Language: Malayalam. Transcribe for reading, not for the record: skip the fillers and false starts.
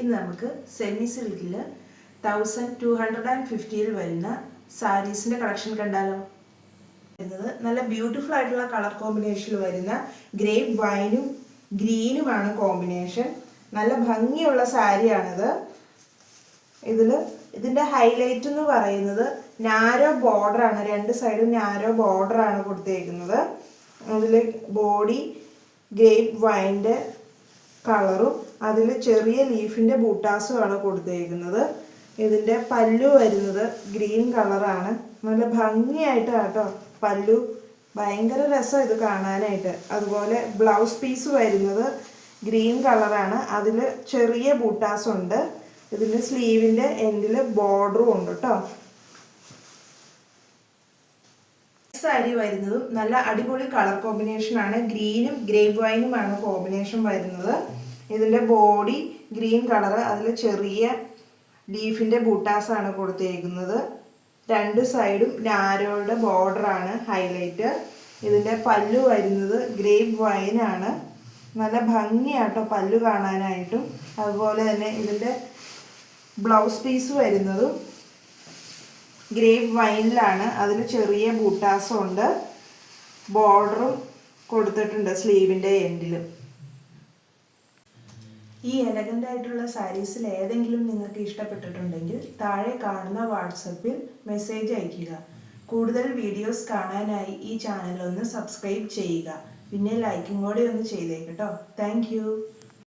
ഇന്ന് നമുക്ക് സെമി സിൽക്കിൽ 1250 വരുന്ന സാരീസിൻ്റെ കളക്ഷൻ കണ്ടാലോ. വരുന്നത് നല്ല ബ്യൂട്ടിഫുൾ ആയിട്ടുള്ള കളർ കോമ്പിനേഷനിൽ വരുന്ന ഗ്രേപ്പ് വൈനും ഗ്രീനുമാണ് കോമ്പിനേഷൻ. നല്ല ഭംഗിയുള്ള സാരിയാണിത്. ഇതിൻ്റെ ഹൈലൈറ്റ് എന്ന് പറയുന്നത് നാരോ ബോർഡറാണ്. രണ്ട് സൈഡും നാരോ ബോർഡറാണ് കൊടുത്തേക്കുന്നത്. അതിൽ ബോഡി ഗ്രേപ്പ് വൈൻ്റെ കളറും അതിൽ ചെറിയ ലീഫിൻ്റെ ബൂട്ടാസുമാണ് കൊടുത്തേക്കുന്നത്. ഇതിൻ്റെ പല്ലു വരുന്നത് ഗ്രീൻ കളറാണ്. നല്ല ഭംഗിയായിട്ടാണ് കേട്ടോ പല്ലു, ഭയങ്കര രസം ഇത് കാണാനായിട്ട്. അതുപോലെ ബ്ലൗസ് പീസ് വരുന്നത് ഗ്രീൻ കളറാണ്. അതിൽ ചെറിയ ബൂട്ടാസുണ്ട്. ഇതിൻ്റെ സ്ലീവിൻ്റെ എൻഡിൽ ബോർഡറും ഉണ്ട് കേട്ടോ. സാരി വരുന്നതും നല്ല അടിപൊളി കളർ കോമ്പിനേഷനാണ്. ഗ്രീനും ഗ്രേപ്പ് വൈനുമാണ് കോമ്പിനേഷൻ വരുന്നത്. ഇതിൻ്റെ ബോഡി ഗ്രീൻ കളറ്, അതിൽ ചെറിയ ലീഫിൻ്റെ ബൂട്ടാസാണ് കൊടുത്തേക്കുന്നത്. രണ്ട് സൈഡും നാരോയുടെ ബോർഡറാണ് ഹൈലൈറ്റ്. ഇതിൻ്റെ പല്ലു വരുന്നത് ഗ്രേപ്പ് വൈനാണ്. നല്ല ഭംഗിയാട്ടോ പല്ലു കാണാനായിട്ടും. അതുപോലെ തന്നെ ഇതിൻ്റെ ബ്ലൗസ് പീസ് വരുന്നതും ഗ്രേപ്പ് വൈനിലാണ്. അതിൽ ചെറിയ ബൂട്ടാസുണ്ട്. ബോർഡറും കൊടുത്തിട്ടുണ്ട് സ്ലീവിൻ്റെ എൻഡിലും. ഈ എലഗൻ്റ് ആയിട്ടുള്ള സാരീസിൽ ഏതെങ്കിലും നിങ്ങൾക്ക് ഇഷ്ടപ്പെട്ടിട്ടുണ്ടെങ്കിൽ താഴെ കാണുന്ന വാട്സപ്പിൽ മെസ്സേജ് അയയ്ക്കുക. കൂടുതൽ വീഡിയോസ് കാണാനായി ഈ ചാനൽ ഒന്ന് സബ്സ്ക്രൈബ് ചെയ്യുക. പിന്നെ ലൈക്കും കൂടെ ഒന്ന് ചെയ്തേക്കട്ടോ. താങ്ക്